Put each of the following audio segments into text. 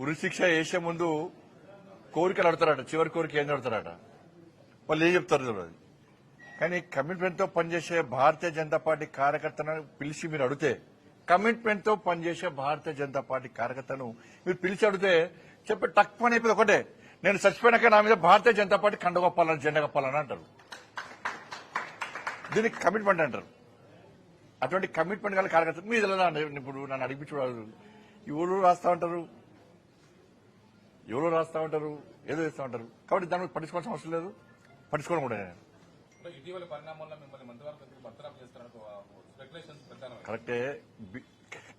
ఉరిశిక్ష వేసే ముందు కోరికలు అడతారట, చివరి కోరిక ఏం అడతారట, వాళ్ళు ఏం చెప్తారు చూడదు. కానీ కమిట్మెంట్ తో పనిచేసే భారతీయ జనతా పార్టీ కార్యకర్తను పిలిచి మీరు అడిగితే, కమిట్మెంట్ తో పనిచేసే భారతీయ జనతా పార్టీ కార్యకర్తను మీరు పిలిచి అడిగితే చెప్పి టక్ పని అయిపోయింది ఒకటే, నేను చచ్చిపోయినాక నా మీద భారతీయ జనతా పార్టీ కండ కప్పాలని, జెండా కప్పాలని అంటారు. దీనికి కమిట్మెంట్ అంటారు. అటువంటి కమిట్మెంట్ గల కార్యకర్త మీద ఇప్పుడు నన్ను అడిపించు ఎవరు రాస్తా ఉంటారు, ఏదో చేస్తా ఉంటారు. కాబట్టి దాని మీద పట్టించుకోవాల్సిన అవసరం లేదు, పట్టించుకోవడం కూడా. ఇటీవల పరిణామాల్లో మిమ్మల్ని మంత్రివర్గం బర్తరఫ్ చేస్తారని స్పెక్యులేషన్స్ ప్రచారం. కరెక్టే.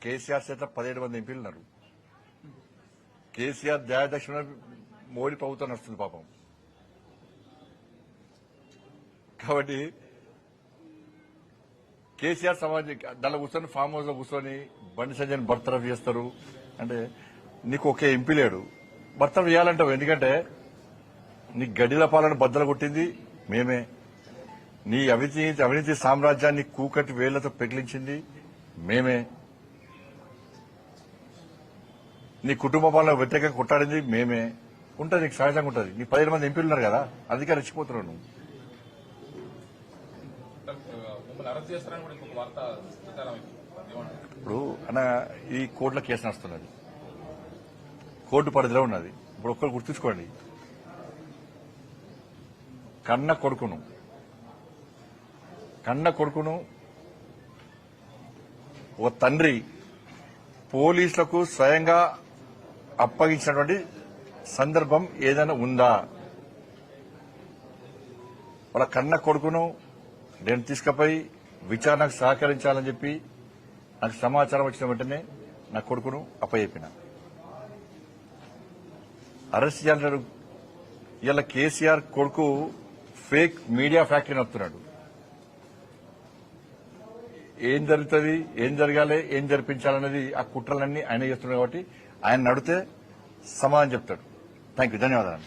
కేసీఆర్ చేత 17 మంది ఎంపీలు ఉన్నారు. కేసీఆర్ దయాదక్షిణ మోడీ ప్రభుత్వం నడుస్తుంది పాపం. కాబట్టి కేసీఆర్ సమాజం దానిలో కూర్చొని ఫామ్ హౌస్ లో కూర్చొని బండి సంజయ్ బర్తరఫ్ చేస్తారు అంటే నీకు ఒకే ఎంపీ లేడు, బర్తరఫ్ చేయాలంటావు. ఎందుకంటే నీ గడిల పాలన బద్దలు కొట్టింది మేమే, నీ అవినీతి సామ్రాజ్యాన్ని కూకటి వేళ్లతో పెకిలించింది మేమే, నీ కుటుంబ పాలన వ్యతిరేకంగా కొట్టాడింది మేమే. ఉంటుంది, నీకు సహజంగా ఉంటుంది. నీ 17 మంది ఎంపీలు ఉన్నారు కదా, అందుకే రెచ్చిపోతున్నావు నువ్వు. ఇప్పుడు అన్న ఈ కోర్టులో కేసు నడుస్తున్నది, కోర్టు పరిధిలో ఉన్నది. ఇప్పుడు ఒక్కరు గుర్తుంచుకోండి, కన్న కొడుకును ఒక తండ్రి పోలీసులకు స్వయంగా అప్పగించినటువంటి సందర్భం ఏదైనా ఉందా? వాళ్ళ కన్న కొడుకును నేను తీసుకుపోయి విచారణకు సహకరించాలని చెప్పి నాకు సమాచారం వచ్చిన వెంటనే నా కొడుకును అప్పచెప్పిన. అరెస్ట్ చేయాలంటారు. ఇలా కేసీఆర్ కొడుకు ఫేక్ మీడియా ఫ్యాక్టరీ నడుపుతున్నాడు. ఏం జరుగుతుంది, ఏం జరగాలి, ఏం జరిపించాలనేది ఆ కుట్రలన్నీ ఆయన చేస్తున్నాడు. కాబట్టి ఆయన నడితే సమాధానం చెప్తాడు. థ్యాంక్ యూ, ధన్యవాదాలు.